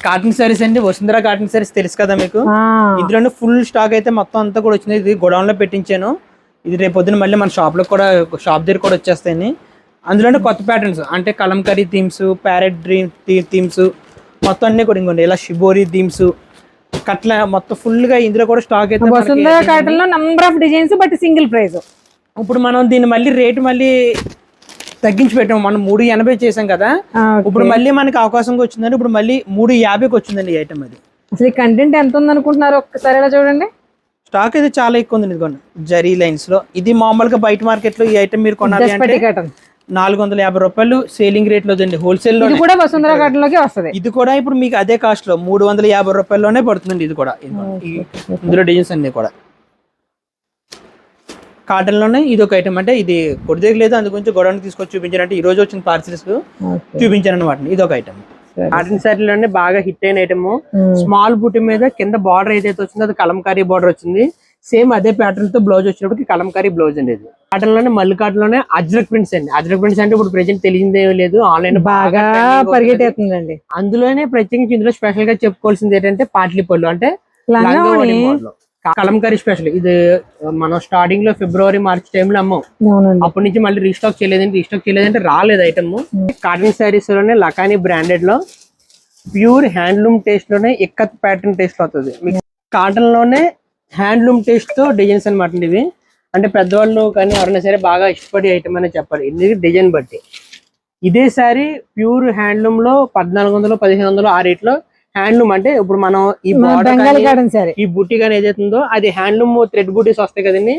Cotton saris అండి, Vasundhara cotton saris తెలుసు కదా మీకు. ఇందులోనే ఫుల్ స్టాక్ అయితే మొత్తం అంతా కూడా వచ్చింది. ఇది గోడౌన్ లో పెట్టించాను. ఇది రేపు పొద్దున మళ్ళీ మన షాప్ లో కూడా, షాప్ దగ్గర కూడా వచ్చేస్తాయి. అందులోనే కొత్త ప్యాటర్న్స్ అంటే kalamkari themes, parrot dream themes మొత్తం అన్ని కూడా ఇంకోండి ఇలా షిబోరి థీమ్స్ కట్ల మొత్తం ఫుల్ గా ఇందులో కూడా స్టాక్ అయితే వసుంధర కాటన్ లో number of designs but single price. ఇప్పుడు మనం దీన్ని మళ్ళీ రేటు మళ్ళీ తగ్గించి పెట్టాము. మనం 380 చేసాం కదా, ఇప్పుడు మళ్ళీ మనకి అవకాశంగా వచ్చిందండి. ఇప్పుడు మళ్ళీ 350కి వచ్చిందండి ఈ ఐటమ్. అది అసలు కంటెంట్ ఎంత ఉంది అనుకుంటున్నారు ఒక్కసారి ఇలా చూడండి. స్టాక్ అయితే చాలా ఎక్కువ ఉంది. ఇదిగోండి జరీ లైన్స్ లో. ఇది మామూలుగా బయట మార్కెట్ లో ఈ ఐటమ్ మీరు కొనాలి అంటే 450 రూపాయలు సేలింగ్ రేట్ లో హోల్సేల్ లో కూడా వసుంధర కాటన్ లోకి వస్తుంది. ఇది కూడా ఇప్పుడు మీకు అదే కాస్ట్ లో 350 రూపాయల్లోనే పడుతుందండి. ఇది కూడా ఇందులో డిజైన్స్ అన్ని కూడా కాటన్ లోనే. ఇది ఒక ఐటమ్ అంటే ఇది కొద్దిగా లేదు, అందు గురించి గొడవని తీసుకొచ్చి చూపించారంటే ఈ రోజు వచ్చిన పార్సిల్స్ చూపించాను అనమాట. ఇది ఒక ఐటమ్ కాటన్ శారీలోనే బాగా హిట్ అయిన ఐటమ్. స్మాల్ బుట్టి మీద కింద బార్డర్ ఏదైతే వచ్చిందో అది కలంకారీ బార్డర్ వచ్చింది. సేమ్ అదే ప్యాటర్న్ తో బ్లౌజ్ వచ్చినప్పటికి కలంకారీ బ్లౌజ్ అండి. ఇది కాటన్ లోనే మల్లి కాటన్ లోనే అజ్రక్ ప్రింట్స్ అండి. అజ్రక్ ప్రింట్స్ అంటే ఇప్పుడు ప్రెజెంట్ తెలియదే లేదు, ఆన్లైన్ బాగా పరిగెట్టేస్తుందండి. అందులోనే ప్రత్యేకించి ఇందులో స్పెషల్ గా చెప్పుకోవాల్సింది ఏంటంటే పాట్లీ పళ్ళు అంటే కలంకారీ స్పెషల్. ఇది మనం స్టార్టింగ్ లో ఫిబ్రవరి మార్చ్ టైంలో అమ్మాం. అప్పటి నుంచి మళ్ళీ రీస్టాక్ చేయలేదంటే రాలేదు ఐటమ్. కాటన్ శారీస్ లోనే లకానీ బ్రాండెడ్ లో ప్యూర్ హ్యాండ్లూమ్ టేస్ట్ లోనే ఇక్కత్ ప్యాటర్న్ టేస్ట్ అవుతుంది. కాటన్ లోనే హ్యాండ్లూమ్ టేస్ట్ తో డిజైన్స్ అనమాట ఇవి. అంటే పెద్దవాళ్ళు కానీ ఎవరైనా సరే బాగా ఇష్టపడే ఐటమ్ అనే చెప్పాలి. ఇది డిజైన్ బట్టి. ఇదే సారీ ప్యూర్ హ్యాండ్లూమ్ లో 1400 1500 ఆ రేట్ లో హ్యాండ్లూమ్. అంటే ఇప్పుడు మనం ఈ ఈ బుట్టి కానీ ఏదైతుందో అది హ్యాండ్లూమ్ థ్రెడ్ బుటీస్ వస్తాయి కదండి,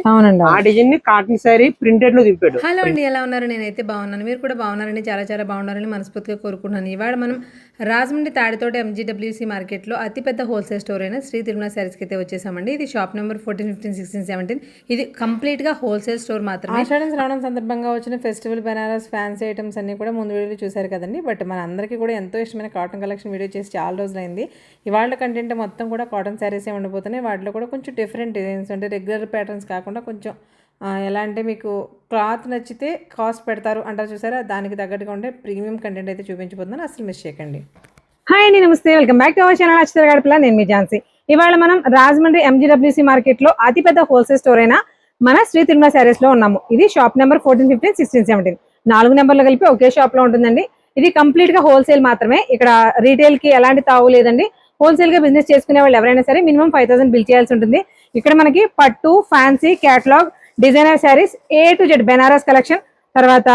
ఆ డిజైన్ ని కాటన్ సారీ ప్రింటెడ్ లో దింపాడు. హలో అండి, ఎలా ఉన్నారు? నేనైతే బాగున్నాను, మీరు కూడా బాగున్నారని చాలా బాగున్నారని మనస్ఫూర్తిగా కోరుకుంటున్నాను. ఇవాళ మనం రాజమండ్రి తాడితోట MGWC మార్కెట్ లో అతిపెద్ద హోల్సేల్ స్టోర్ అయిన శ్రీ తిరుమల శారీస్ కి అయితే వచ్చేసామండి. ఇది షాప్ నెంబర్ 14, 15, 16, 17. ఇది కంప్లీట్ గా హోల్సేల్ స్టోర్ మాత్రమే. ఆషాఢం శ్రావణం సందర్భంగా వచ్చిన ఫెస్టివల్ బెనారస్ ఫ్యాన్సీ ఐటమ్స్ అన్ని కూడా ముందు వీడియోలో చూసారు కదండి. బట్ మన అందరికీ కూడా ఎంతో ఇష్టమైన కాటన్ కలెక్షన్ వీడియో చేసి చాలా రోజులు అయింది. ఇవాళ కంటెంట్ మొత్తం కూడా కాటన్ శారీసే ఉండిపోతున్నాయి. వాటిలో కూడా కొంచెం డిఫరెంట్ డిజైన్స్ అంటే రెగ్యులర్ ప్యాటర్న్స్ కాకుండా కొంచెం ఎలా అంటే మీకు క్లాత్ నచ్చితే కాస్ట్ పెడతారు అంటారు చూసారా, దానికి తగ్గట్టుగా ఉండే ప్రీమియం కంటెంట్ అయితే చూపించబోతున్నాను. అసలు మిస్ చేయకండి. హాయ్ అండి, నమస్తే, welcome back to our channel Akshara Gadapala. నేను మీ ఝాన్సీ. ఇవాళ మనం రాజమండ్రి MGWC మార్కెట్ లో అతిపెద్ద హోల్సేల్ స్టోర్ అయిన మన శ్రీ తిరుమల శారీస్ లో ఉన్నాము. ఇది షాప్ నెంబర్ 14, 15, 16, 17 4 నెంబర్లు కలిపి ఒకే షాప్ లో ఉంటుందండి. ఇది కంప్లీట్ గా హోల్సేల్ మాత్రమే. ఇక్కడ రీటైల్ కి ఎలాంటి తావు లేదండి. హోల్సేల్ గా బిజినెస్ చేసుకునే వాళ్ళు ఎవరైనా సరే మినిమం 5000 బిల్ చేయాల్సి ఉంటుంది. ఇక్కడ మనకి పట్టు, fancy, catalogue, designer sarees A to Z Banaras collection, తర్వాత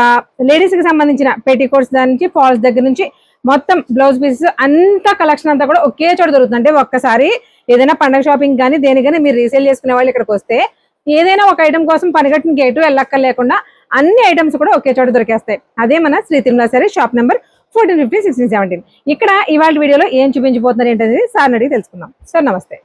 లేడీస్ కి సంబంధించిన పెట్టికోట్స్ దాని నుంచి ఫాల్స్ దగ్గర నుంచి మొత్తం బ్లౌజ్ పీసెస్ అంతా కలెక్షన్ అంతా కూడా ఒకే చోట దొరుకుతుంది. అంటే ఒక్కసారి ఏదైనా పండగ షాపింగ్ కానీ దేనికైనా మీరు రీసేల్ చేసుకునే వాళ్ళు ఇక్కడికి వస్తే ఏదైనా ఒక ఐటమ్ కోసం పనిగట్టిన గేటు వెళ్ళక్కర్ లేకుండా అన్ని ఐటమ్స్ కూడా ఒకే చోట దొరికేస్తాయి. అదే మన శ్రీ తిరుమల శారీ షాప్ నెంబర్ 14, 15, 16, 17. ఇక్కడ ఇవాళ వీడియోలో ఏం చూపించబోతున్నారు ఏంటనేది సార్ అడిగి తెలుసుకుందాం. సార్ నమస్తే.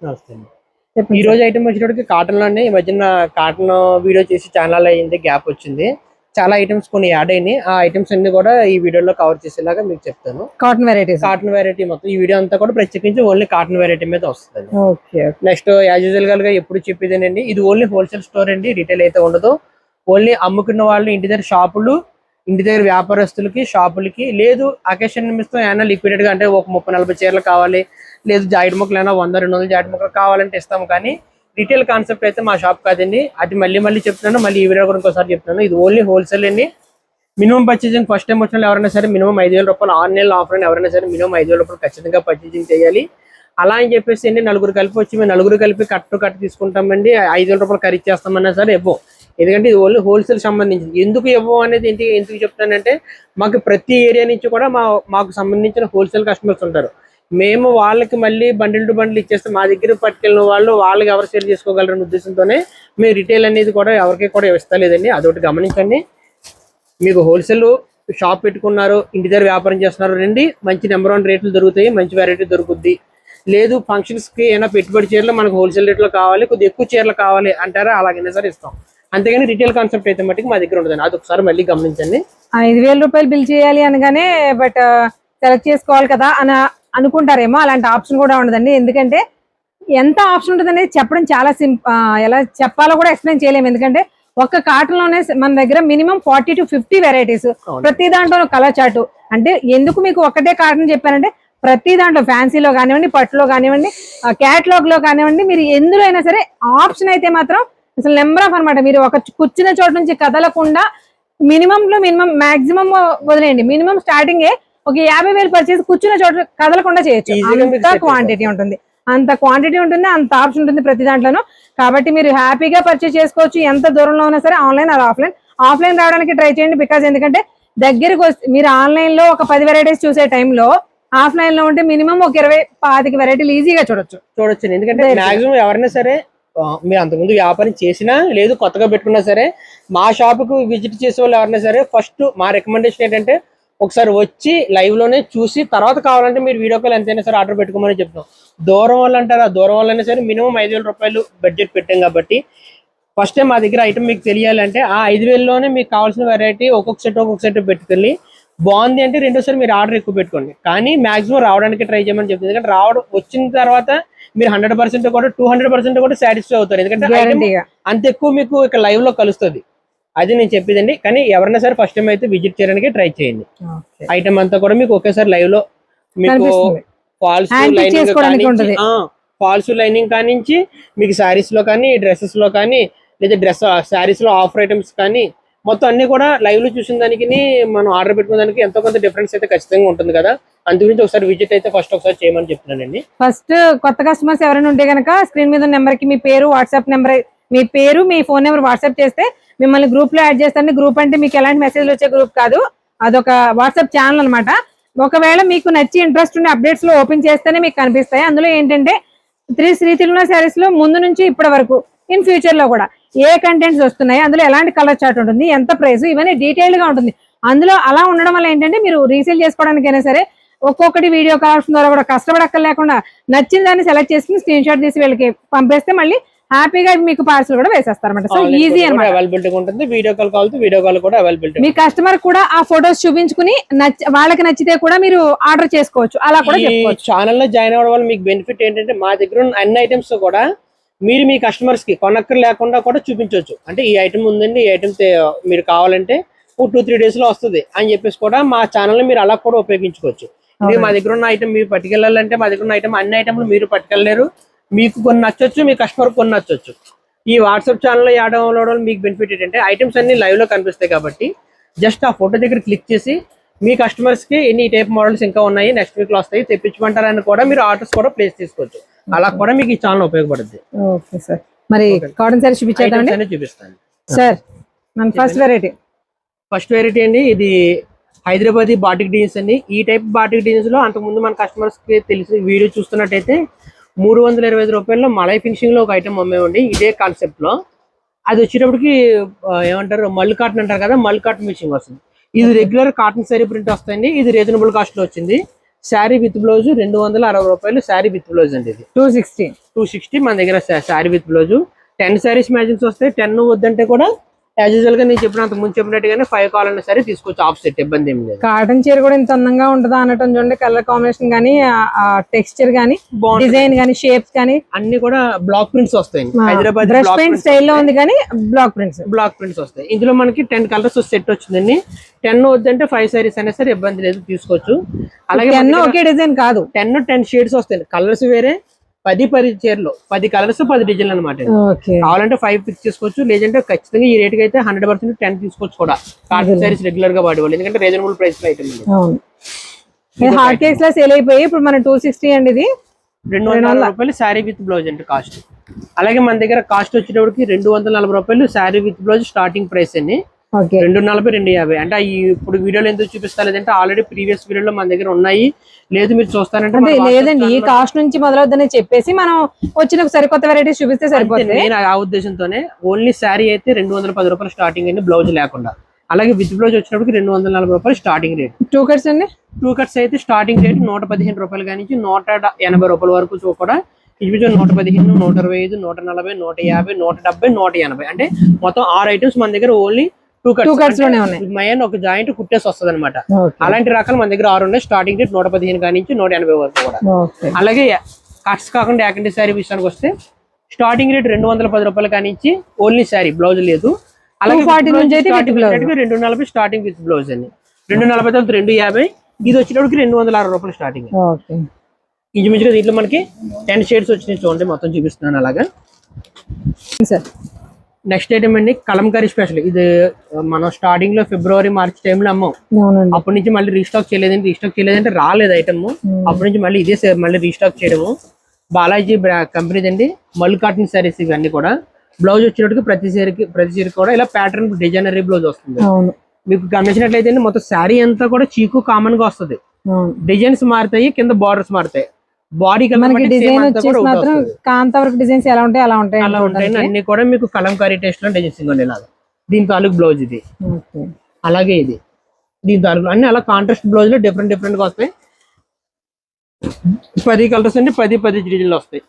ఈ రోజు ఐటమ్ వచ్చేటప్పటికి కాటన్ లోనే ఈ మధ్యన కాటన్ వీడియో చేసి ఛానల్ అయింది, గ్యాప్ వచ్చింది. చాలా ఐటమ్స్ కొన్ని యాడ్ అయినాయి. ఆ ఐటమ్స్ అన్ని కూడా ఈ వీడియోలో కవర్ చేసేలాగా మీకు చెప్తాను. కాటన్ వెరైటీ మొత్తం ఈ వీడియో అంతా కూడా ప్రత్యేకించి ఓన్లీ కాటన్ వెరైటీ మీద వస్తుంది. నెక్స్ట్ యాజ్ యూజువల్ గా ఎప్పుడు చెప్పేదేనండి, ఇది ఓన్లీ హోల్సేల్ స్టోర్ అండి, రిటైల్ అయితే ఉండదు. ఓన్లీ అమ్ముకున్న వాళ్ళు ఇంటి దగ్గర షాపులు, ఇంటి దగ్గర వ్యాపారస్తులకి, షాపులకి, లేదు అకేషన్ నిమిత్తం ఏమైనా లిక్విడెడ్ గా అంటే ఒక 30-40 చీరలు కావాలి, లేదు జాకెట్ ముక్కలు అయినా 100-200 జాకెట్ ముక్కలు కావాలంటే ఇస్తాము. కానీ రిటైల్ కాన్సెప్ట్ అయితే మా షాప్ కాదండి. అది మళ్ళీ చెప్తున్నాను, మళ్ళీ ఈ వీడియో కూడా ఇంకోసారి చెప్తున్నాను. ఇది ఓన్లీ హోల్సేల్ అండి. మినిమం పర్చేసింగ్ ఫస్ట్ టైం వచ్చిన ఎవరైనా సరే మినిమం 5000 రూపాయలు, ఆన్లైన్ ఆఫ్లైన్ ఎవరైనా సరే మినిమం 5000 రూపాయలు ఖచ్చితంగా పర్చేసింగ్ చేయాలి. అలా అని చెప్పేసి అండి నలుగురు కలిపి వచ్చి మేము నలుగురు కలిపి కట్టు తీసుకుంటామండి, 5000 రూపాయలు ఖరీదు చేస్తామన్నా సరే ఇవ్వం. ఎందుకంటే ఇది ఓన్లీ హోల్సేల్ సంబంధించింది. ఎందుకు ఇవ్వం అనేది ఎందుకు చెప్తానంటే, మాకు ప్రతి ఏరియా నుంచి కూడా మాకు సంబంధించిన హోల్సేల్ కస్టమర్స్ ఉంటారు. మేము వాళ్ళకి మళ్ళీ బండిల్ టు బండిల్ ఇచ్చేస్తే మా దగ్గర పట్టుకెళ్ళిన వాళ్ళకి ఎవరు సేల్ చేసుకోగలరనే ఉద్దేశంతోనే మేము రిటైల్ అనేది కూడా ఎవరికి కూడా ఇస్తలేదండి. అదొకటి గమనించండి. మీకు హోల్సేల్ షాప్ పెట్టుకున్నారు, ఇంటి దగ్గర వ్యాపారం చేస్తున్నారు రండి, మంచి నెంబర్ 1 రేట్లు దొరుకుతాయి, మంచి వెరైటీ దొరుకుద్ది. లేదు ఫంక్షన్స్ కి ఏమైనా పెట్టుబడి చీరలు మనకు హోల్సేల్ రేట్లో కావాలి, కొద్దిగా ఎక్కువ చీరలు కావాలి అంటారా, అలాగైనా సరే ఇస్తాం. అంతేగాని రిటైల్ కాన్సెప్ట్ అయితే మట్టుకు మా దగ్గర ఉండదండి. అది ఒకసారి మళ్ళీ గమనించండి. 5000 రూపాయలు బిల్ చేయాలి అనగానే బట్ సెలెక్ట్ చేసుకోవాలి కదా అని అనుకుంటారేమో, అలాంటి ఆప్షన్ కూడా ఉండదండి. ఎందుకంటే ఎంత ఆప్షన్ ఉంటుంది అనేది చెప్పడం చాలా ఎలా చెప్పాలో కూడా ఎక్స్ప్లెయిన్ చేయలేము. ఎందుకంటే ఒక్క కాటన్ లోనే మన దగ్గర మినిమం 40 to 50 వెరైటీస్, ప్రతి దాంట్లో కలర్ చార్ట్. అంటే ఎందుకు మీకు ఒకటే కాటన్ చెప్పానంటే ప్రతి దాంట్లో ఫ్యాన్సీలో కానివ్వండి, పట్టులో కానివ్వండి, క్యాట్లాగ్ లో కానివ్వండి, మీరు ఎందులో అయినా సరే ఆప్షన్ అయితే మాత్రం అసలు నెంబర్ ఆఫ్ అనమాట. మీరు ఒక కూర్చున్న చోటు నుంచి కదలకుండా మినిమం మాక్సిమం వదిలేయండి, మినిమం స్టార్టింగ్ ఒక 50,000 పర్చేస్ కూర్చున్న చోట కదలకుండా చేయొచ్చు. అంత క్వాంటిటీ ఉంటుంది, అంత ఆప్షన్ ఉంటుంది ప్రతి దాంట్లోనూ. కాబట్టి మీరు హ్యాపీగా పర్చేస్ చేసుకోవచ్చు, ఎంత దూరంలో ఉన్నా సరే, ఆన్లైన్ ఆర్ ఆఫ్లైన్ రావడానికి ట్రై చేయండి. బికాజ్ ఎందుకంటే దగ్గరకు వస్తే మీరు ఆన్లైన్ లో ఒక 10 వెరైటీస్ చూసే టైంలో ఆఫ్లైన్ లో ఉంటే మినిమం ఒక 20-25 వెరైటీలు ఈజీగా చూడొచ్చు. ఎందుకంటే మాక్సిమం ఎవరైనా సరే మీరు అంతకుముందు వ్యాపారం చేసినా లేదు కొత్తగా పెట్టుకున్నా సరే మా షాప్ కు విజిట్ చేసే వాళ్ళు ఎవరైనా సరే ఫస్ట్ మా రికమెండేషన్ ఏంటంటే ఒకసారి వచ్చి లైవ్ లోనే చూసి తర్వాత కావాలంటే మీరు వీడియో కాల్ ఎంతైనా సరే ఆర్డర్ పెట్టుకోమని చెప్తాం. దూరం వాళ్ళు అంటారా, దూరం వాళ్ళైనా సరే మినిమం 5,000 రూపాయలు బడ్జెట్ పెట్టాం కాబట్టి ఫస్ట్ టైం మా దగ్గర ఐటమ్ మీకు తెలియాలంటే ఆ 5,000లోనే మీకు కావాల్సిన వెరైటీ ఒక్కొక్క సెట్ పెట్టుకెళ్ళి బాగుంది అంటే రెండోసారి మీరు ఆర్డర్ ఎక్కువ పెట్టుకోండి. కానీ మాక్సిమం రావడానికి ట్రై చేయమని చెప్తుంది. ఎందుకంటే వచ్చిన తర్వాత మీరు 100% కూడా 200% కూడా సాటిస్ఫై అవుతారు. ఎందుకంటే అంత ఎక్కువ మీకు ఇక్కడ లైవ్ లో కలుస్తుంది. అది నేను చెప్పేదండి. కానీ ఎవరైనా సరే ఫస్ట్ టైం అయితే విజిట్ చేయడానికి ట్రై చేయండి. ఐటమ్ అంతా కూడా మీకు ఒకేసారి లైవ్ లో మీకు ఫాల్స్ లైనింగ్ కానించి మీకు శారీస్ లో కానీ, డ్రెస్సెస్ లో కానీ, లేదా శారీస్ లో ఆఫర్ ఐటమ్స్ కానీ మొత్తం అన్ని కూడా లైవ్ లో చూసిన దానికి మనం ఆర్డర్ పెట్టుకున్న దానికి ఎంతో కొంత డిఫరెన్స్ అయితే ఖచ్చితంగా ఉంటుంది కదా. అందుగురించి ఒకసారి విజిట్ అయితే ఒకసారి చేయమని చెప్తున్నానండి. ఫస్ట్ కొత్త కస్టమర్స్ ఎవరైనా ఉంటే కనుక స్క్రీన్ మీద నెంబర్ కి మీ పేరు, వాట్సాప్ నెంబర్, మీ ఫోన్ నెంబర్ వాట్సాప్ చేస్తే మిమ్మల్ని గ్రూప్ లో యాడ్ చేస్తాను. గ్రూప్ అంటే మీకు ఎలాంటి మెసేజ్లు వచ్చే గ్రూప్ కాదు, అదొక వాట్సాప్ ఛానల్ అనమాట. ఒకవేళ మీకు నచ్చి ఇంట్రెస్ట్ ఉండే అప్డేట్స్ లో ఓపెన్ చేస్తేనే మీకు కనిపిస్తాయి. అందులో ఏంటంటే శ్రీ తిరుమల శారీస్ లో ముందు నుంచి ఇప్పటి వరకు ఇన్ ఫ్యూచర్ లో కూడా ఏ కంటెంట్స్ వస్తున్నాయి, అందులో ఎలాంటి కలర్ చార్ట్ ఉంటుంది, ఎంత ప్రైస్, ఇవన్నీ డీటెయిల్ గా ఉంటుంది. అందులో అలా ఉండడం వల్ల ఏంటంటే మీరు రీసేల్ చేసుకోవడానికైనా సరే ఒక్కొక్కటి వీడియో కాల్స్ ద్వారా కూడా కష్టపడక్కర్లేకుండా నచ్చిన దాన్ని సెలెక్ట్ చేసుకుని స్క్రీన్ షాట్ తీసి వీళ్ళకి పంపేస్తే మళ్ళీ హ్యాపీగా మీకు పార్సల్ కూడా వేసేస్తారు అనమాట. సో ఈజీ అనమాట. అవైలబిలిటీ ఉంటుంది. వీడియో కాల్ కూడా అవైలబిలిటీ. మీ కస్టమర్ కూడా ఆ ఫొటోస్ చూపించుకుని వాళ్ళకి నచ్చితే కూడా మీరు ఆర్డర్ చేసుకోవచ్చు. అలా కూడా ఛానల్ లో జాయిన్ అవ్వడం వల్ల మీకు బెనిఫిట్ ఏంటంటే మా దగ్గర ఉన్న అన్ని ఐటమ్స్ కూడా మీరు మీ కస్టమర్స్ కి కొనక్కర్ లేకుండా కూడా చూపించవచ్చు. అంటే ఈ ఐటమ్ ఉందండి, ఈ ఐటమ్ మీరు కావాలంటే 2-3 days లో వస్తుంది అని చెప్పేసి కూడా మా ఛానల్ మీరు అలా కూడా ఉపయోగించుకోవచ్చు. ఇది మా దగ్గర ఉన్న ఐటమ్ మీరు పట్టుకెళ్ళాలంటే మా దగ్గర ఉన్న ఐటమ్ అన్ని ఐటమ్లు మీరు పట్టుకెళ్ళలేరు. మీకు కొన్ని నచ్చొచ్చు, మీ కస్టమర్ కొన్ని నచ్చొచ్చు. ఈ వాట్సాప్ ఛానల్లో యాడ్ అవ్వడం మీకు బెనిఫిట్ ఏంటంటే ఐటమ్స్ అన్ని లైవ్ లో కనిపిస్తాయి కాబట్టి జస్ట్ ఆ ఫోటో దగ్గర క్లిక్ చేసి మీ కస్టమర్స్ కి ఎన్ని టైప్ మోడల్స్ ఇంకా ఉన్నాయి, నెక్స్ట్ వీక్ లో వస్తాయి, తెప్పించమంటారని కూడా మీరు ఆర్డర్స్ కూడా ప్లేస్ చేసుకోవచ్చు. అలా కూడా మీకు ఈ ఛానల్ ఉపయోగపడుతుంది. ఓకే సార్, మరి కాటన్ సారీ చూపిస్తాను సార్. ఫస్ట్ వెరైటీ అండి, ఇది హైదరాబాదీ బాటిక్ డిజైన్స్ అండి. ఈ టైప్ బాటిక్ డిజైన్స్ లో అంతకుముందు మన కస్టమర్స్ కి తెలిసి వీడియో చూస్తున్నట్టయితే 325 రూపాయల్లో మలై ఫినిషింగ్ లో ఒక ఐటమ్ అమ్మేవండి. ఇదే కాన్సెప్ట్ లో అది వచ్చేటప్పటికి ఏమంటారు మల్లు కాటన్ అంటారు కదా, మల్లు కాటన్ ఫినిషింగ్ వస్తుంది. ఇది రెగ్యులర్ కాటన్ శారీ ప్రింట్ వస్తాయండి. ఇది రీజనబుల్ కాస్ట్ లో వచ్చింది. శారీ విత్ బ్లౌజ్ 260 రూపాయలు. శారీ విత్ బ్లౌజ్ అండి. ఇది 260 మన దగ్గర sari with blouse. 10 saris matchings వస్తాయి. 10 వద్దంటే కూడా యాజ్ యూజువల్ గా నేను చెప్పినంత ముందు చెప్పినట్టుగానే 5 కావాలన్నా సరే తీసుకోవచ్చు. ఆఫ్ సెట్ ఇబ్బంది ఏం లేదు. కాటన్ చీర కూడా ఇంత అందంగా ఉంటుందా అనటం చూడండి. కలర్ కాంబినేషన్ గానీ, టెక్స్చర్ గానీ, డిజైన్ గానీ, షేప్స్ గానీ అన్ని కూడా బ్లాక్ ప్రింట్స్ వస్తాయి. హైదరాబాద్ బ్రష్ పెయింట్ స్టైల్ లో ఉంది కానీ బ్లాక్ ప్రింట్స్ వస్తాయి. ఇందులో మనకి 10 కలర్స్ సెట్ వచ్చిందండి. 10 వద్దంటే 5 శారీస్ అయినా సరే ఇబ్బంది లేదు, తీసుకోవచ్చు. అలాగే 10 ఒకే డిజైన్ కాదు, 10 షేడ్స్ వస్తాయి. కలర్స్ వేరే, 10 చీరలు 10 కలర్స్ 10 డిజైన్లు అనమాట. కావాలంటే 5 పిక్ చేసుకోవచ్చు. లేదంటే ఖచ్చితంగా ఈ రేట్ కి అయితే 100% 10 తీసుకోవచ్చు కూడా. కాటన్ శారీస్ రెగ్యులర్ గా వాడేవాళ్ళు, ఎందుకంటే రీజనబుల్ ప్రైస్ లో ఐటమ్. హార్డ్ కేక్స్ లా సేల్ అయిపోయి ఇప్పుడు మన 260 అండి. ఇది 200 రూపాయలు శారీ విత్ బ్లౌజ్ అంటే కాస్ట్. అలాగే మన దగ్గర కాస్ట్ వచ్చేటప్పటికి 240 రూపాయలు sari with blouse starting price అండి. 240, 250 అంటే ఇప్పుడు వీడియోలో ఎందుకు చూపిస్తలేదంటే ఆల్రెడీ ప్రీవియస్ వీడియోలో మన దగ్గర ఉన్నాయి. లేదు మీరు చూస్తారంటే లేదండి, ఈ కాస్ట్ నుంచి మొదలవుతుందని చెప్పేసి మనం వచ్చిన సరికొత్త వెరైటీస్ చూపిస్తే సరిపోతుంది. నేను ఆ ఉద్దేశంతోనే ఓన్లీ శారీ అయితే 210 రూపాయలు స్టార్టింగ్ అండి, బ్లౌజ్ లేకుండా. అలాగే విత్ బ్లౌజ్ వచ్చినప్పటికి 240 రూపాయలు స్టార్టింగ్ రేట్. 2 కట్స్ అండి. 2 కట్స్ అయితే స్టార్టింగ్ రేట్ 115 రూపాయలు కానీ 180 రూపాయల వరకు కూడా. ఇండివిజువల్ 115, 125, 140, 150, 170, 180 అంటే మొత్తం 6 ఐటమ్స్ మన దగ్గర ఓన్లీ 2 కట్స్ లోనే ఉన్నాయి. మెయిన్ ఒక జాయింట్ కుట్టేసి వస్తుంది అనమాట. అలాంటి రకాలు మన దగ్గర 6 ఉన్నాయి. స్టార్టింగ్ రేట్ 115 కానీ 180 వరకు కూడా. అలాగే కట్స్ కాకుండా యాకంటి శారీ విషయానికి వస్తే స్టార్టింగ్ రేట్ 210 రూపాయలు కానీ ఓన్లీ శారీ, బ్లౌజ్ లేదు. అలాగే 240 స్టార్టింగ్ విత్ బ్లౌజ్ అండి. 240 250, ఇది వచ్చేటప్పటికి 260 రూపాయలు స్టార్టింగ్. ఓకే ఇంచుమించుగా దీంట్లో మనకి 10 షేడ్స్ వచ్చినాయి చూడండి, మొత్తం చూపిస్తున్నాను అలాగా. సార్ నెక్స్ట్ ఐటమ్ అండి కలంకారీ స్పెషల్. ఇది మనం స్టార్టింగ్ లో ఫిబ్రవరి మార్చ్ టైంలో అమ్మాం. అవునండి. అప్పటి నుంచి మళ్ళీ రీస్టాక్ చేయలేదంటే రాలేదు ఐటమ్. అప్పటి నుంచి మళ్ళీ ఇదే మళ్ళీ రీస్టాక్ చేయడము. బాలాజీ కంపెనీది అండి. మల్ కాటన్ సారీస్ ఇవన్నీ కూడా. బ్లౌజ్ వచ్చేటప్పటికి ప్రతి చీరకి కూడా ఇలా ప్యాటర్న్ డిజైనరీ బ్లౌజ్ వస్తుంది. అవును. మీకు గమనించినట్లయితే మొత్తం శారీ అంతా కూడా చీకు కామన్ గా వస్తుంది. డిజైన్స్ మారుతాయి, కింద బార్డర్స్ మారుతాయి. బాడీ మనకి డిజైన్ వచ్చేసి మాత్రం కాంతవరకు డిజైన్స్ ఎలా ఉంటాయి అలా ఉంటాయి. అన్ని కూడా మీకు కలంకారీ టేస్ట్ లో డిజైన్స్ ఇలాగా. దీని తాలూకు బ్లౌజ్ ఇది. అలాగే ఇది దీని తాలూకు అన్ని అలా కాంట్రాస్ట్ బ్లౌజ్ లో డిఫరెంట్ డిఫరెంట్ గా వస్తాయి. 10 కలర్స్ అండి, 10 డిజైన్లు వస్తాయి.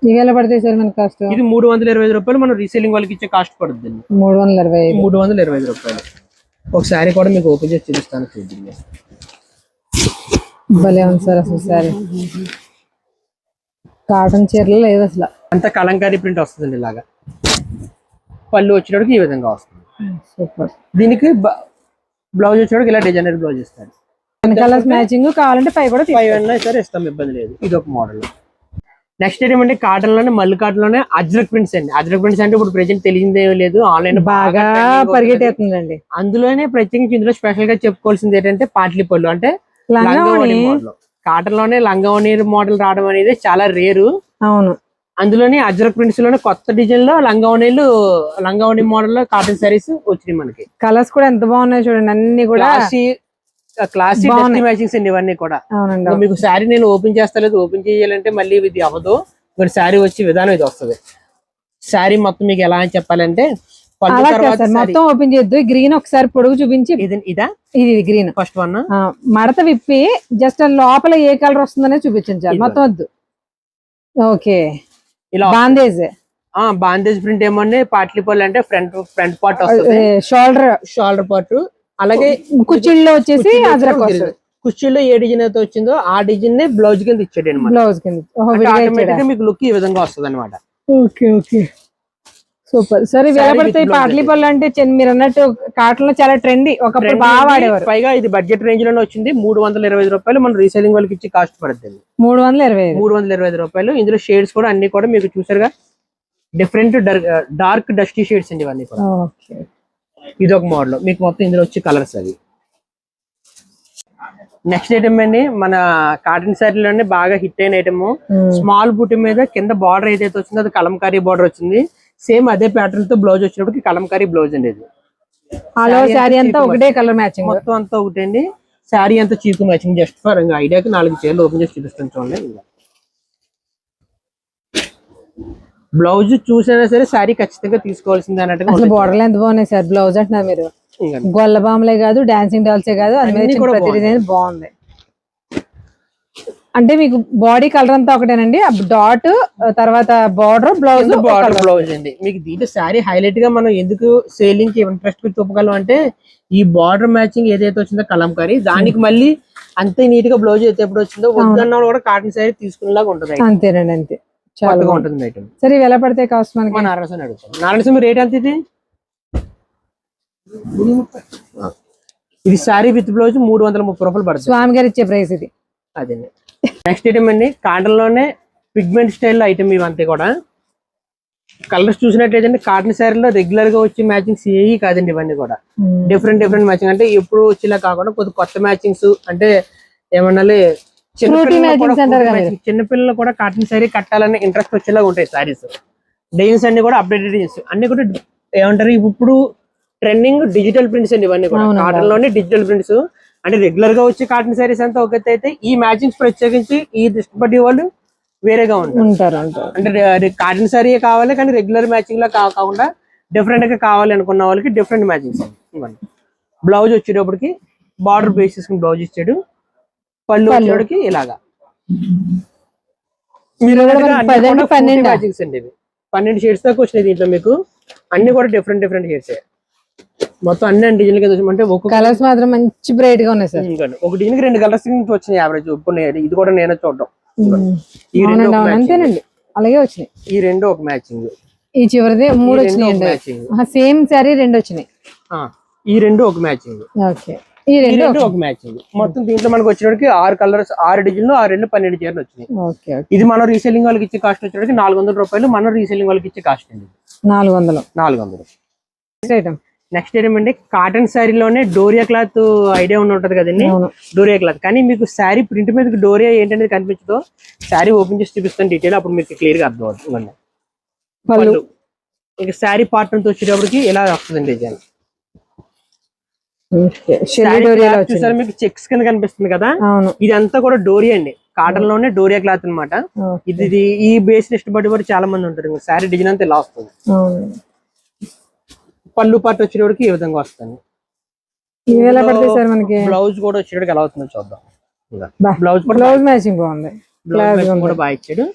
ఇవి ఎలా పడతాయి సార్ మన కాస్ట్? ఇది 325 రూపాయలు. మనం రీసేలింగ్ వాళ్ళకి ఇచ్చే కాస్ట్ పడుతుంది. 325 రూపాయలు. ఒక శారీ కూడా మీకు ఓపెన్ చేసి చూపిస్తాను చూద్దాం. భలే ఉంది సార్ అసలు శారీ. కాటన్ చీరలు లేదు అసలు, అంత కలంకారీ ప్రింట్ వస్తుందండి ఇలాగా. పళ్ళు వచ్చేటప్పటికి ఈ విధంగా వస్తుంది. సూపర్. దీనికి బ్లౌజ్ వచ్చేటప్పటికి ఇలా డిజైనర్ బ్లౌజ్ ఇస్తాడు. కలర్స్ మ్యాచింగ్ కావాలంటే 5 కూడా 5 అన్నా సరే ఇస్తాం, ఇబ్బంది లేదు. ఇది ఒక మోడల్. నెక్స్ట్ ఏమంటే కాటన్ లోనే మల్లి కాటన్ లోనే అజ్రక్ ప్రింట్స్ అండి. అజ్రక్ ప్రింట్స్ అంటే ఇప్పుడు ప్రెజెంట్ తెలియదే లేదు, ఆన్లైన్ బాగా పరిగెట్టేస్తుందండి. అందులోనే ప్రత్యేకించి ఇందులో స్పెషల్ గా చెప్పుకోవాల్సింది ఏంటంటే పాట్లీ పళ్ళు అంటే లంగావోణి మోడల్. కాటన్ లోనే లంగావోణి మోడల్ రావడం అనేది చాలా రేరు. అవును. అందులోనే అజ్రక్ ప్రింట్స్ లోనే కొత్త డిజైన్ లో లంగావోణి మోడల్ లో కాటన్ సారీస్ వచ్చినాయి మనకి. కలర్స్ కూడా ఎంత బాగున్నాయి చూడండి, అన్ని కూడా క్లాసీ మ్యాచింగ్స్ అండి ఇవన్నీ కూడా. మీకు శారీ నేను ఓపెన్ చేస్తలేదు, ఓపెన్ చేయాలంటే మళ్ళీ ఇది అవ్వదు. ఇక్కడ శారీ వచ్చే విధానం ఇది వస్తుంది. శారీ మొత్తం మీకు ఎలా అని చెప్పాలంటే మొత్తం ఓపెన్ చేయొద్దు. గ్రీన్ ఒకసారి పొడుగు చూపించి. ఇదా? ఇది గ్రీన్ ఫస్ట్ వన్. మడత విప్పి జస్ట్ లోపల ఏ కలర్ వస్తుందనే చూపించాలి, మొత్తం వద్దు. ఓకే. ఇలా బాందేజ్ ప్రింట్ ఏమన్నా పాట్లీ పళ్ళు అంటే ఫ్రంట్ పార్ట్ వస్తుంది, షోల్డర్ పార్ట్. అలాగే కుచ్చిళ్ళలో వచ్చేసి కుచ్చిళ్ళలో ఏ డిజైన్ అయితే వచ్చిందో ఆ డిజైన్ నే బ్లౌజ్ కింద ఇచ్చాడు అనమాట. బ్లౌజ్ కింద మీకు లుక్ ఈ విధంగా వస్తుంది అనమాట. Okay okay super. సరే ఇవి ఎలా పడతాయి? పాట్లీ పళ్ళు అంటే మీరు అన్నట్టు కాటన్ లో చాలా ట్రెండీ, ఒకప్పుడు బాగా వాడేవారు. పైగా ఇది బడ్జెట్ రేంజ్ లోనే వచ్చింది. 325 రూపాయలు మనం రీసేలింగ్ వాళ్ళకి ఇచ్చి కాస్ట్ పడుతుంది. 325 రూపాయలు. ఇందులో షేడ్స్ కూడా అన్ని కూడా మీకు చూసారుగా, డిఫరెంట్ డార్క్ డస్టీ షేడ్స్ అండి ఇవన్నీ కూడా. ఇది ఒక మోడల్. మీకు మొత్తం ఇందులో వచ్చి కలర్స్ అవి. నెక్స్ట్ ఐటమ్ అండి మన కాటన్ శారీలోనే బాగా హిట్ అయిన ఐటమ్. స్మాల్ బుట్టి మీద కింద బార్డర్ ఏదైతే వచ్చిందో అది కలంకారీ బార్డర్ వచ్చింది. సేమ్ అదే ప్యాటర్న్ తో బ్లౌజ్ వచ్చినప్పటికి కలంకారీ బ్లౌజ్ అండి. ఇది శారీ అంతా ఒకటే కలర్ మ్యాచింగ్, మొత్తం అంతా ఒకటే అండి. శారీ అంతా చీకు మ్యాచింగ్. జస్ట్ ఫర్ ఐడియాకి 4 చీరలు ఓపెన్ చేసి చూపిస్తాను చూడండి. బ్లౌజ్ చూసినా సరే శారీ ఖచ్చితంగా తీసుకోవాల్సింది అన్నట్టుగా. అసలు బోర్డర్లు ఎంత బాగున్నాయి సార్. బ్లౌజ్ అంటున్నారు మీరు, గొల్ల బాంబులే కాదు, డాన్సింగ్ డాల్సే కాదు, అన్ని బాగుంది. అంటే మీకు బాడీ కలర్ అంతా ఒకటేనండి, డాట్ తర్వాత బార్డర్ బ్లౌజ్ అండి. మీకు దీంట్లో శారీ హైలైట్ గా మనం ఎందుకు సేలింగ్ కి ఇంట్రెస్ట్ చూపగలం అంటే ఈ బార్డర్ మ్యాచింగ్ ఏదైతే వచ్చిందో కలంకారీ, దానికి మళ్ళీ అంతే నీట్ గా బ్లౌజ్ అయితే ఎప్పుడు వచ్చిందో వద్దన్నా కూడా కాటన్ శారీ తీసుకునేలాగా ఉంటుంది. అంతేనండి, అంతే చాలా ఉంటుంది ఐటమ్. సరే ఇవి ఎలా పడతాయి కాస్ట్ మనకి? నారాయణ రేట్ ఎంత ఇది? ఇది శారీ విత్ బ్లౌజ్ 330 రూపాయలు పడుతుంది. స్వామి గారు ఇచ్చే ప్రైస్ ఇది. అదే. నెక్స్ట్ ఐటమ్ అండి కాటన్ లోనే పిగ్మెంట్ స్టైల్ ఐటమ్ ఇవంతా కూడా. కలర్స్ చూసినట్లయితే కాటన్ శారీలో రెగ్యులర్ గా వచ్చే మ్యాచింగ్స్ ఏవి కాదండి, ఇవన్నీ కూడా డిఫరెంట్ మ్యాచింగ్. అంటే ఎప్పుడు వచ్చేలా కాకుండా కొత్త మ్యాచింగ్స్. అంటే ఏమన్నా చిన్నపిల్లలు కూడా కాటన్ శారీ కట్టాలని ఇంట్రెస్ట్ వచ్చేలా ఉంటాయి శారీస్. డిజైన్స్ అన్ని కూడా అప్డేటెడ్ డిజైన్స్ అన్ని కూడా ఏమంటారు ఇప్పుడు ట్రెండింగ్ డిజిటల్ ప్రింట్స్ అండి ఇవన్నీ కూడా. కాటన్ లోనే డిజిటల్ ప్రింట్స్. అంటే రెగ్యులర్ గా వచ్చే కాటన్ శారీస్ అంతా ఒక అయితే ఈ మ్యాచింగ్స్ ప్రత్యేకించి ఈ ఇష్టపడే వాళ్ళు వేరేగా ఉంటారు. అంటే కాటన్ శారీ కావాలి కానీ రెగ్యులర్ మ్యాచింగ్ లా కాకుండా డిఫరెంట్ గా కావాలి అనుకున్న వాళ్ళకి డిఫరెంట్ మ్యాచింగ్స్ ఇవ్వండి. బ్లౌజ్ వచ్చేటప్పటికి బార్డర్ బేస్ చేసుకుని బ్లౌజ్ ఇచ్చాడు. పళ్ళు వచ్చేటప్పటికి ఇలాగా. మీరు 12 షేడ్స్ దాకా వచ్చినాయి దీంట్లో. మీకు అన్ని కూడా డిఫరెంట్ షేడ్స్. మొత్తం అన్ని డిజైన్ కింద అంటే ఒక కలర్స్ మాత్రం మంచి బ్రైట్ గా ఉన్నాయి సార్. ఒక డిజైన్ కి 2 కలర్స్ వచ్చినాయి యావరేజ్. ఇప్పుడు ఇది కూడా నేనే చూడడం. అంతేనండి, అలాగే వచ్చినాయి. ఈ 2 ఒక మ్యాచింగ్. ఈ చివరిది 3 వచ్చినాయి. సేమ్ సారీ 2 వచ్చినాయి. ఈ 2 ఒక మ్యాచింగ్. ఓకే. ఈ ఈ రెండు రెండు ఒక మ్యాచింగ్. మొత్తం దీంట్లో మనకు వచ్చేటికి 6 కలర్స్, 6 డిజైన్లు, 6 రెండు 12 చీరలు వచ్చినాయి. ఓకే ఇది మనం రీసెల్లింగ్ వాళ్ళకి ఇచ్చే కాస్ట్ వచ్చేటికి 400 రూపాయలు. మనం రీసెల్లింగ్ వాళ్ళకి ఇచ్చే కాస్ట్ అండి 400. 400. ఐటమ్ నెక్స్ట్ ఏంటంటే కాటన్ శారీలోనే డోరియా క్లాత్ ఐడియా ఉంటది కదండి, అవును. డోరియా క్లాత్. కానీ మీకు శారీ ప్రింట్ మీద డోరియా ఏంటనేది కనిపించదో, శారీ ఓపెన్ చేసి చూపిస్తాను డీటెయిల్, అప్పుడు మీకు క్లియర్ గా అర్థం అవుతుంది. పళ్ళు ఇక శారీ పార్ట్ అంతా వచ్చేటప్పటికి ఇలా వస్తుందండి డిజైన్. చూసారా మీకు చెక్స్ కింద కనిపిస్తుంది కదా, అవును. ఇదంతా కూడా డోరియా అండి, కాటన్ లోనే డోరియా క్లాత్ అన్నమాట. ఇది ఈ బేస్ ఇష్టపడి కూడా చాలా మంది ఉంటారు. శారీ డిజైన్ అంతా ఇలా వస్తుంది. పళ్ళు పార్ట్ వచ్చేటప్పటికి ఈ విధంగా వస్తుంది. ఎలా పడుతుంది సార్ మనకి? బ్లౌజ్ కూడా వచ్చేటప్పటికి ఎలా అవుతుందో చూద్దాం. బ్లౌజ్ మ్యాచింగ్ బాగుంది, బ్లౌజ్ కూడా బాగా ఇచ్చాడు.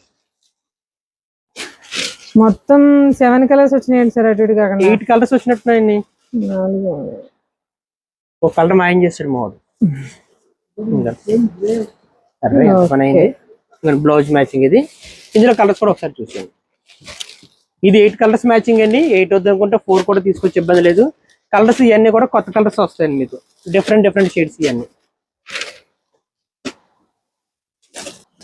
మొత్తం 7 కలర్స్ వచ్చినాయండి సార్, అటు ఇటు కాకుండా 8 కలర్స్ వచ్చినట్టున్నాయండి. 4. ఒక కలర్ మాయం చేస్తాడు మావాడు. బ్లౌజ్ మ్యాచింగ్ ఇది. ఇందులో కలర్స్ కూడా ఒకసారి చూసాను. ఇది 8 కలర్స్ మ్యాచింగ్ అండి. 8 వద్ద అనుకుంటే 4 కూడా తీసుకొచ్చే ఇబ్బంది లేదు. కలర్స్ ఇవన్నీ కూడా కొత్త కలర్స్ వస్తాయండి మీకు, డిఫరెంట్ షేడ్స్. ఇవన్నీ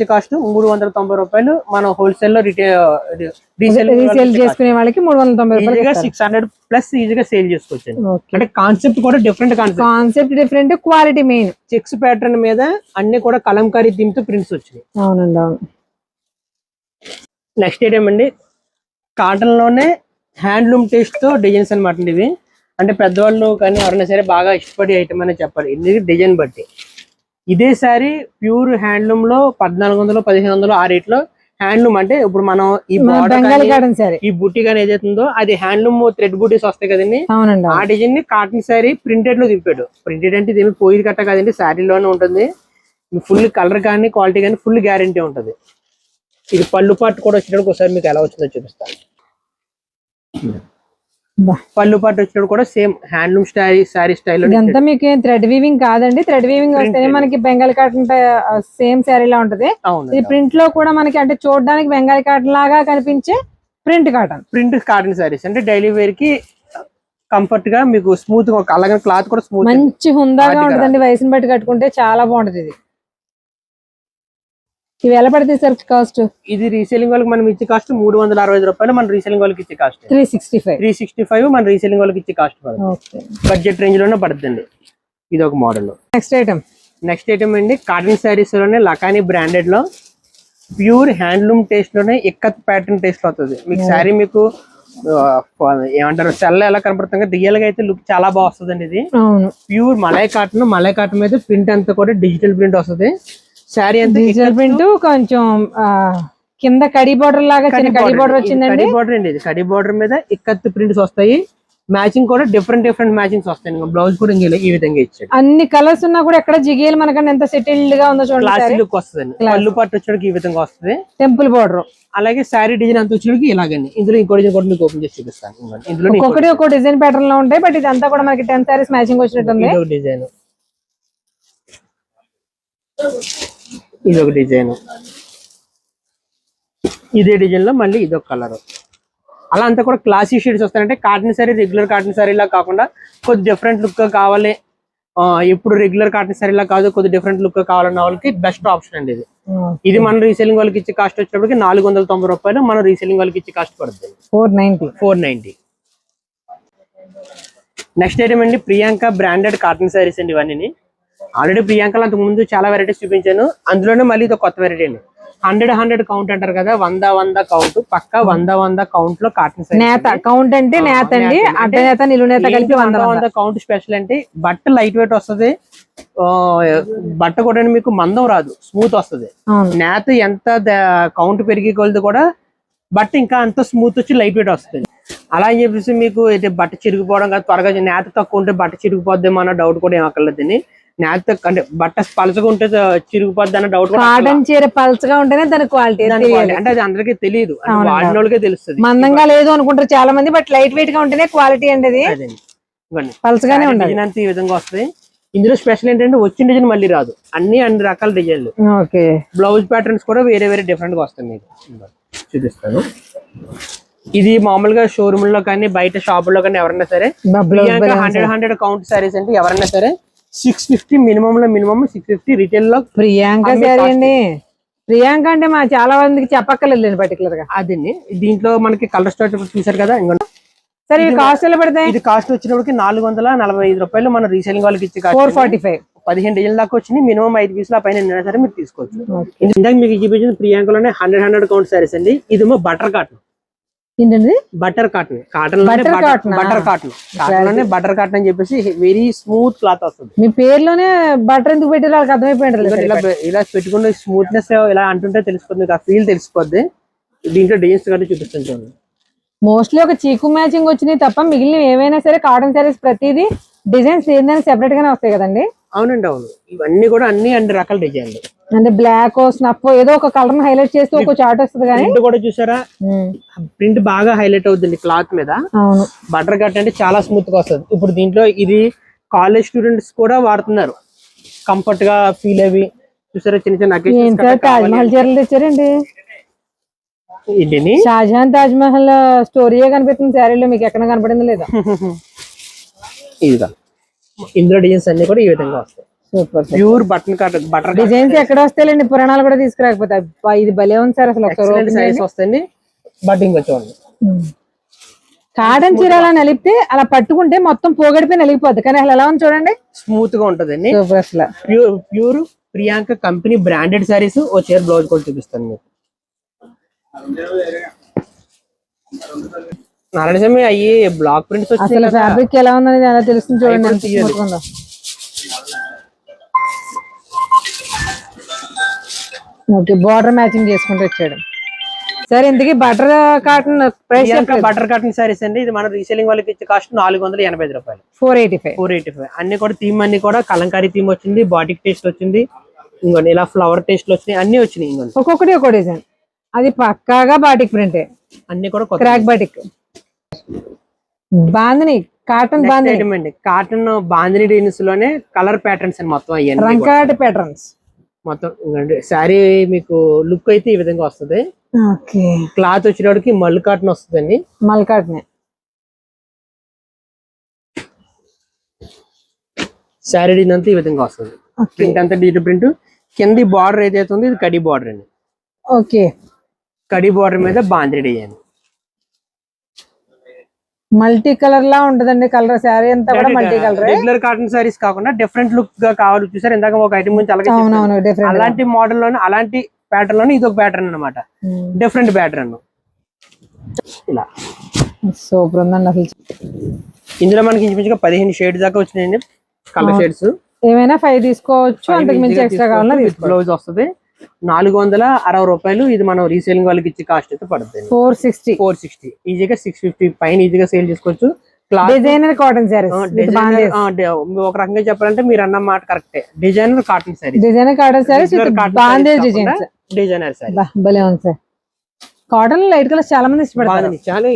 కాస్ట్ 390 రూపాయలు. మనం హోల్సేల్ లో రీసేల్ చేసుకునే వాళ్ళకి 390 రూపాయలు. 600 ప్లస్ ఈజీగా సేల్ చేసుకోవచ్చు. అంటే కాన్సెప్ట్ కూడా concept different, quality main. Checks pattern మీద అన్ని కూడా కలంకారీ థీమ్ తో ప్రింట్స్ వచ్చినాయి. అవునండి, అవును. నెక్స్ట్ ఏంటండి, కాటన్ లోనే హ్యాండ్లూమ్ టేస్ట్ తో డిజైన్స్ అనమాట ఇవి. అంటే పెద్దవాళ్ళు కానీ ఎవరైనా సరే బాగా ఇష్టపడే ఐటమ్ అనే చెప్పాలి, ఇది డిజైన్ బట్టి. ఇదే సారీ ప్యూర్ హ్యాండ్లూమ్ లో 1400, 1500 ఆ రేట్ లో హ్యాండ్లూమ్. అంటే ఇప్పుడు మనం ఈ ఈ బుట్టి కానీ ఏదైతుందో అది హ్యాండ్లూమ్ థ్రెడ్ బుటీస్ వస్తాయి కదండి, ఆ డిజైన్ ని కాటన్ శారీ ప్రింటెడ్ లో దింపాడు. ప్రింటెడ్ అంటే ఇది పోయి కట్ట కదండి, శారీలోనే ఉంటుంది. ఫుల్ కలర్ కానీ క్వాలిటీ కానీ ఫుల్ గ్యారంటీ ఉంటుంది. ఇది పళ్ళు పాటు కూడా వచ్చేటప్పుడు ఒకసారి మీకు ఎలా వచ్చిందో చూపిస్తాను. పళ్ళు పాటు వచ్చినప్పుడు కూడా సేమ్ హ్యాండ్లూమ్ శారీ స్టైల్. ఇదంతా మీకు థ్రెడ్ వీవింగ్ కాదండి, థ్రెడ్ వీవింగ్ వస్తేనే మనకి బెంగాల్ కాటన్ సేమ్ శారీ లా ఉంటది. ఇది ప్రింట్ లో కూడా మనకి అంటే చూడడానికి బెంగాల్ కాటన్ లాగా కనిపించే ప్రింట్ కాటన్ శారీస్. అంటే డైలీ వేర్ కి కంఫర్ట్ గా మీకు స్మూత్ గా, అలాగే క్లాత్ కూడా స్మూత్ మంచి హుందాగా ఉంటదండి. వయసుని బట్టి కట్టుకుంటే చాలా బాగుంటది. ఇది ఇవి ఎలా పడుతుంది సార్ కాస్ట్? ఇది రీసేలింగ్ వాళ్ళకి మనం ఇచ్చే కాస్ట్ 365 రూపాయలు. మన రీసేలింగ్ వాళ్ళకి ఇచ్చే కాస్ట్ 365. మన రీసేలింగ్ వాళ్ళకి ఇచ్చే కాస్ట్ బడ్జెట్ రేంజ్ లోనే పడుతుంది. ఇది ఒక మోడల్. నెక్స్ట్ ఐటమ్ అండి, కాటన్ శారీస్ లోనే లకానీ బ్రాండెడ్ లో ప్యూర్ హ్యాండ్లూమ్ టేస్ట్ లోనే ఇక్కత్ ప్యాటర్న్ టేస్ట్ అవుతుంది. మీకు శారీ మీకు ఏమంటారు సెల్ ఎలా కనపడుతుంది, రియల్ గా అయితే లుక్ చాలా బాగా వస్తుంది. ఇది ప్యూర్ మలై కాటన్ మీద ప్రింట్ అంతా కూడా డిజిటల్ ప్రింట్ వస్తుంది. శారీ అంతా డిజిటల్ ప్రింట్, కొంచెం కింద కడి బోర్డర్ లాగా చిన్న కడి బోర్డర్ వచ్చిందండి. కడి బోర్డర్ అండి, ఇది కడి బోర్డర్ మీద ఇక్కత్ ప్రింట్స్ వస్తాయి. మ్యాచింగ్ కూడా డిఫరెంట్ మ్యాచింగ్స్ వస్తాయి. బ్లౌజ్ కూడా ఈ విధంగా ఇచ్చాడు. అన్ని కలర్స్ ఉన్నా కూడా ఎక్కడ జిగేలు మనకన్నా ఎంత సెటిల్డ్ గా ఉందో చూడండి. క్లాసీ లుక్ వస్తుంది. పళ్ళు పాటు వచ్చేటికి ఈ విధంగా వస్తుంది, టెంపుల్ బోర్డర్. అలాగే శారీ డిజైన్ అంతా వచ్చేటికి ఇలాగండి. ఇందులో ఇంకో డిజైన్ కూడా మీకు ఓపెన్ చేసి చూపిస్తాను. ఇందులో ఒక్కొక్క డిజైన్ ప్యాటర్న్ లో ఉంటాయి, బట్ ఇదంతా కూడా మనకి 10 సారీస్ మ్యాచింగ్ వచ్చినట్టుంది. డిజైన్, ఇది ఒక డిజైన్, ఇదే డిజైన్ లో మళ్ళీ ఇదొక కలర్. అలా అంతా కూడా క్లాసీ షేడ్స్ వస్తాయంటే cotton sari regular cotton sari లా కాకుండా కొద్ది డిఫరెంట్ లుక్ కావాలి, ఎప్పుడు రెగ్యులర్ కాటన్ శారీ లా కాదు, కొద్ది డిఫరెంట్ లుక్ కావాలన్న వాళ్ళకి బెస్ట్ ఆప్షన్ అండి ఇది. ఇది మన రీసేలింగ్ వాళ్ళకి ఇచ్చే కాస్ట్ వచ్చేటప్పటికి 490 రూపాయలు. మన రీసేలింగ్ వాళ్ళకి ఇచ్చే కాస్ట్ పడుతుంది 490. నెక్స్ట్ ఐటమ్ అండి, ప్రియాంక బ్రాండెడ్ కాటన్ శారీస్ అండి. ఇవన్నీ ఆల్రెడీ ప్రియాంకలో అంతకు ముందు చాలా వెరైటీస్ చూపించాను. అందులోనే మళ్ళీ ఇది కొత్త వెరైటీ అండి. 100 కౌంట్ అంటారు కదా, 100 కౌంట్, పక్క 100 కౌంట్ లో కాటన్ నేత కౌంట్ అంటే నేత అండి, అడ్డ నేత నిలువు నేత కలిపి 100 కౌంట్ స్పెషల్. అంటే బట్ట లైట్ వెయిట్ వస్తుంది, బట్ట కూడా మీకు మందం రాదు, స్మూత్ వస్తుంది. నేత ఎంత కౌంట్ పెరిగి కొలది కూడా బట్ట ఇంకా అంత స్మూత్ వచ్చి లైట్ వెయిట్ వస్తుంది. అలా అని చెప్పేసి మీకు బట్ట చిరిగిపోవడం కాదు, త్వరగా నేత తక్కువ ఉంటే బట్ట చిరిగిపోద్దేమో అన్న డౌట్ కూడా ఏమక్కర్లేదండి. నేత అంటే బట్ట పలచగా ఉంటే చిరిగిపోద్ది అన్న డౌట్. కాటన్ చీర పలచగా ఉంటేనే దాని క్వాలిటీ అంటే అది అందరికీ తెలియదు, వాడిన వాళ్ళకే తెలుస్తుంది. మందంగా లేదు అనుకుంటారు చాలా మంది, బట్ లైట్ వెయిట్ గా ఉంటేనే క్వాలిటీ అండి. అది పలచగానే ఉంటుంది. ఈ విధంగా వస్తుంది. ఇందులో స్పెషల్ ఏంటంటే వచ్చిన డిజైన్ మళ్ళీ రాదు, అన్ని రకాల డిజైన్లు. బ్లౌజ్ ప్యాటర్న్స్ కూడా వేరే డిఫరెంట్ గా వస్తాయి. మీకు చూపిస్తాను. ఇది మామూలుగా షోరూమ్ లో కానీ బయట షాపుల్లో కానీ ఎవరైనా సరే 100 కౌంట్ సారీస్ అంటే ఎవరైనా సరే 650 మినిమం లో మినిమం 650 రిటైల్ లో. ప్రియాంక శారీ అండి. ప్రియాంక అంటే మా చాలా మందికి చెప్పక్కర్లేదు పర్టికులర్ గా. అదండి దీంట్లో మనకి కలర్ స్టార్ట్ చూసారు కదా. ఇంకొంచెం సరే ఇవి కాస్ట్ ఎలా పడతాయి? ఇది కాస్ట్ వచ్చినప్పటికి 445 రూపాయలు మనం రీసేలింగ్ వాళ్ళకి ఇచ్చే కాస్ట్. 445. 15 డిజైన్ దాకా వచ్చింది. మినిమం 5 పీసులు పైన ఎన్నైనా సరే మీరు తీసుకోవచ్చు. ఇందాక మీకు చూపించిన ప్రియాంకలోనే 100 కౌంట్ సారీస్ అండి. ఇదేమో బటర్ కాటన్. ఏంటండి? Butter cotton. కాటన్ లోనే బటర్ కాటన్ అని చెప్పేసి వెరీ స్మూత్ క్లాత్ వస్తుంది. మీ పేరులోనే బటర్ ఎందుకు పెట్టారు వాళ్ళకి అర్థమైపోయింది. ఇలా పెట్టుకుని స్మూత్నెస్ ఇలా అంటుంటే తెలిసిపోతుంది, ఆ ఫీల్ తెలిసిపోద్ది. దీంట్లో డిజైన్స్ కూడా చూపిస్తాను చూడండి. మోస్ట్లీ ఒక చీకు మ్యాచింగ్ వచ్చినాయి తప్ప మిగిలిన ఏవైనా సరే కాటన్ సారీస్ ప్రతిదీ డిజైన్స్ ఏందని సెపరేట్ గానే వస్తాయి కదండి. అవునండి అవును. ఇవన్నీ కూడా అన్ని రకాల డిజైన్లు అంటే బ్లాక్ స్నఫ్ ఏదో ఒక కలర్ హైలైట్ చేస్తూ ఒక చార్ట్ వస్తుంది కానీ ప్రింట్ కూడా చూసారా, ప్రింట్ బాగా హైలైట్ అవుతుంది క్లాత్ మీద. అవును. బటర్ కట్ అంటే చాలా స్మూత్ గా వస్తుంది. ఇప్పుడు దీంట్లో ఇది కాలేజ్ స్టూడెంట్స్ కూడా వాడుతున్నారు, కంఫర్ట్ గా ఫీల్ అవి. చూసారా చిన్న చిన్న తాజ్ మహల్ చీరలు తెచ్చారండి. ఏంటి షాజహాన్ తాజ్ మహల్ స్టోరీయే కనిపిస్తుంది శారీలో, మీకు ఎక్కడ కనపడింది లేదా? ఇదిగా ఇందులో డిజైన్స్ అన్ని కూడా ఈ విధంగా వస్తాయి. సూపర్. ప్యూర్ బటర్ డిజైన్స్ ఎక్కడ వస్తాయండి, పురాణాలు కూడా తీసుకురాకపోతే. ఇది భలే ఉంది సార్ అసలు. సైజ్ వస్తాయండి. బట్టింగ్ వచ్చేవాళ్ళు కాటన్ చీర అలా నలిపితే అలా పట్టుకుంటే మొత్తం పోగడిపోయి నలిగిపోద్ది, కానీ అసలు ఎలా ఉంది చూడండి, స్మూత్ గా ఉంటదండి. సూపర్. అసలు pure Priyanka company branded saris. ఓ చీర బ్లౌజ్ కూడా చూపిస్తాను మీకు. నారాయణ స్వామి అయ్యి బ్లాక్ ప్రింట్స్ అసలు ఫ్యాబ్రిక్ ఎలా ఉందని ఎలా తెలుస్తుంది చూడండి. ఓకే, బార్డర్ మ్యాచింగ్ చేసుకుంటూ వచ్చాడు. సరే ఇంతకీ butter cotton price? Butter cotton saris అండి. ఇది మన రీసేలింగ్ వాళ్ళకి ఇచ్చే కాస్ట్ 485 రూపాయలు. 485. అన్ని కూడా థీమ్ అన్ని కూడా కలంకారీ థీమ్ వచ్చింది, బాటిక్ టేస్ట్ వచ్చింది, ఇంకోటి ఇలా ఫ్లవర్ టేస్ట్ వచ్చినాయి, అన్ని వచ్చినాయి. ఇంకోటి ఒక్కొక్కటి ఒక్కో డిజైన్. అది పక్కాగా బాటిక్ ప్రింటే, అన్ని కూడా crack batik. Bandhani cotton bandhani cotton bandhani designs లోనే కలర్ ప్యాటర్న్స్ అని మొత్తం అయ్యాయి, రంకాట్ ప్యాటర్న్స్ మొత్తం. శారీ మీకు లుక్ అయితే ఈ విధంగా వస్తుంది. ఓకే. క్లాత్ వచ్చేటప్పటికి మల్ కాటన్ వస్తుందండి. మల్ కాటన్ శారీ డిజైన్ అంతా ఈ విధంగా వస్తుంది. ప్రింట్ అంతా డిజిటల్ ప్రింట్. కింది బార్డర్ ఏదైతే ఉంది ఇది కడి బార్డర్ అండి. ఓకే. కడి బార్డర్ మీద బాందిని డిజైన్. మల్టీ కలర్ లా ఉంటదండి కలర్. శారీ అంతా కూడా multi colour. Regular cotton saris కాకుండా డిఫరెంట్ లుక్ గా కావాలి. చూసారు ఇందాక ఒక ఐటమ్ గురించి అలాంటి మోడల్ లోనే అలాంటి ప్యాటర్న్ లోనే ఇది ఒక ప్యాటర్న్ అన్నమాట. డిఫరెంట్ ప్యాటర్న్ ఇలా సూపర్ ఉందండి అసలు. ఇందులో మనకి ఇంచుమించుగా 15 షేడ్స్ దాకా వచ్చినాయండి కలర్ షేడ్స్. ఏమైనా 5 తీసుకోవచ్చు, అంతకు మించి ఎక్స్ట్రా కావాలన్నా తీసుకోవచ్చు. బ్లౌజ్ వస్తుంది. 460 రూపాయలు. ఇది మనం రీసేలింగ్ వాళ్ళకి ఇచ్చే కాస్ట్ అయితే పడుతుంది 460. ఈజీగా 650 పైన ఈజీగా సేల్ చేసుకోవచ్చు. Designer cotton saris. ఒక రకంగా చెప్పాలంటే మీరు అన్న మాట కరెక్టే. Designer cotton sorry, designer cotton saris bandhej designs. Designer sorry భలే ఉంది సార్. కాటన్ లైట్ కలర్స్ చాలా మంది ఇష్టపడతారు. చాలా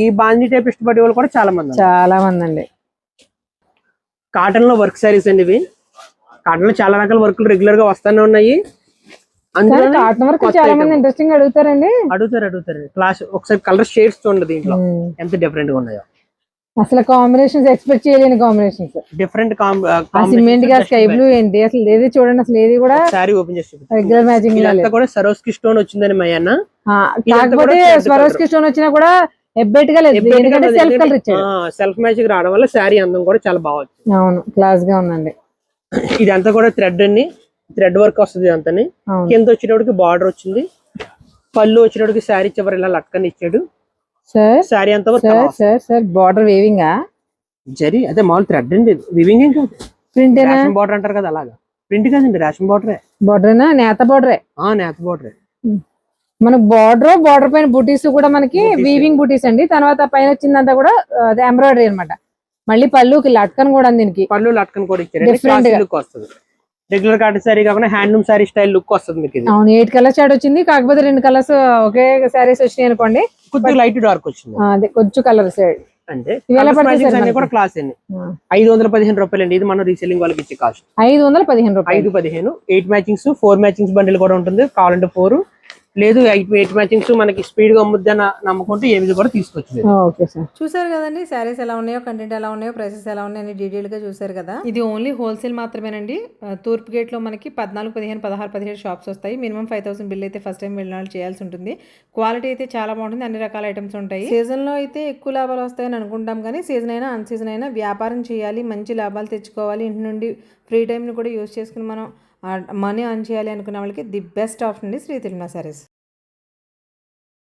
ఈ బాందీ టైప్ ఇష్టపడే వాళ్ళు కూడా చాలా మంది అండి. కాటన్ లో వర్క్ సారీస్ అండి ఇవి. కాటన్ లో చాలా రకాల వర్క్లు రెగ్యులర్ గా వస్తానే ఉన్నాయి. అందులో కాటన్ వర్క్ చాలా మంది ఇంట్రెస్టింగ్ అడుగుతారు. క్లాస్ ఒకసారి కలర్ షేడ్స్ చూడండి దీంట్లో ఎంత డిఫరెంట్ గా ఉన్నాయో. అసలు కాంబినేషన్స్ ఎక్స్పెక్ట్ చేయలేని కాంబినేషన్స్. డిఫరెంట్ సిమెంట్ గా స్కై బ్లూ ఏంటి అసలు ఏది చూడండి, అసలు ఏది కూడా సారీ ఓపెన్ చేసి రెగ్యులర్ మ్యాచింగ్. ఇదంతా కూడా సరోస్కి స్టోన్ వచ్చిందని మయ్యన్న. కాకపోతే స్వరోస్కి స్టోన్ వచ్చినా కూడా ఎబ్బెట్ గా లేదు, ఎందుకంటే సెల్ఫ్ కలర్ ఇచ్చాడు. సెల్ఫ్ మ్యాచింగ్ రావడం వల్ల శారీ అందం కూడా చాలా బాగా వచ్చింది. అవును, క్లాస్ గా ఉందండి. ఇదంతా కూడా థ్రెడ్ అండి, థ్రెడ్ వర్క్ వస్తుంది ఇదంతా. కింద వచ్చేటప్పటికి బార్డర్ వచ్చింది. పళ్ళు వచ్చేటప్పటికి శారీ చివరి ఇలా లట్కని ఇచ్చాడు. శారీ అంతా బార్డర్ వీవింగ్ జరీ అదే మామూలు థ్రెడ్ అండి, వీవింగ్ ఏం కాదు. ప్రింట్ బార్డర్ అంటారు కదా అలాగా. ప్రింట్ కాదండి, రేషన్ బార్డరే. బార్డరేనా? నేత బార్డరే. నేత బార్డరే. మనకు బార్డర్ పైన బూటీస్ కూడా మనకి వీవింగ్ బూటీస్ అండి. తర్వాత పైన వచ్చిందంతా కూడా ఎంబ్రాయిడరీ అన్నమాట. మళ్ళీ పళ్ళుకి లట్కన్ కూడా దీనికి పళ్ళు లట్కన్ కూడా ఇచ్చారు. లుక్ వస్తుంది. రెగ్యులర్ కాటన్ సారీ కాకుండా హ్యాండ్లూమ్ సారీ స్టైల్ లుక్ వస్తుంది మీకు. అవును, 8 కలర్స్ షేడ్ వచ్చింది. కాకపోతే 2 కలర్స్ ఒకే సారీస్ వచ్చినాయి అనుకోండి, కొద్దిగా లైట్ డార్క్ వచ్చింది. అదే కొంచెం కలర్ షేడ్ అంటే కూడా క్లాస్ అండి. 515 రూపాయలు అండి. ఇది మనం రీసెల్లింగ్ వాళ్ళకి ఇచ్చే కాస్ట్ 515 రూపాయలు. 515 8 మ్యాచింగ్స్ 4 మ్యాచింగ్స్ బండిల్ కూడా ఉంటుంది. కావాలంటే 4 లేదు ఎయిట్ మ్యాచింగ్స్ మనకి స్పీడ్ గా అమ్ముద్ది అని నమ్ముకుంటే ఏవి కూడా తీసుకోవచ్చు. Okay sir. చూసారు కదండి శారీస్ ఎలా ఉన్నాయో, కంటెంట్ ఎలా ఉన్నాయో, ప్రైసెస్ ఎలా ఉన్నాయో అని డీటెయిల్గా చూసారు కదా. ఇది ఓన్లీ హోల్సేల్ మాత్రమేనండి. తూర్పు గేట్లో మనకి 14, 15, 16, 17 షాప్స్ వస్తాయి. మినిమం 5,000 బిల్ అయితే ఫస్ట్ టైం వెళ్ళిన వాళ్ళు చేయాల్సి ఉంటుంది. క్వాలిటీ అయితే చాలా బాగుంటుంది, అన్ని రకాల ఐటమ్స్ ఉంటాయి. సీజన్లో అయితే ఎక్కువ లాభాలు వస్తాయని అనుకుంటాం, కానీ సీజన్ అయినా అన్ సీజన్ అయినా వ్యాపారం చేయాలి, మంచి లాభాలు తెచ్చుకోవాలి, ఇంటి నుండి ఫ్రీ టైంని కూడా యూజ్ చేసుకుని మనం మనీ అర్న్ చేయాలి అనుకున్న వాళ్ళకి ది బెస్ట్ ఆప్షన్ అండి శ్రీ తిరుమల శారీస్.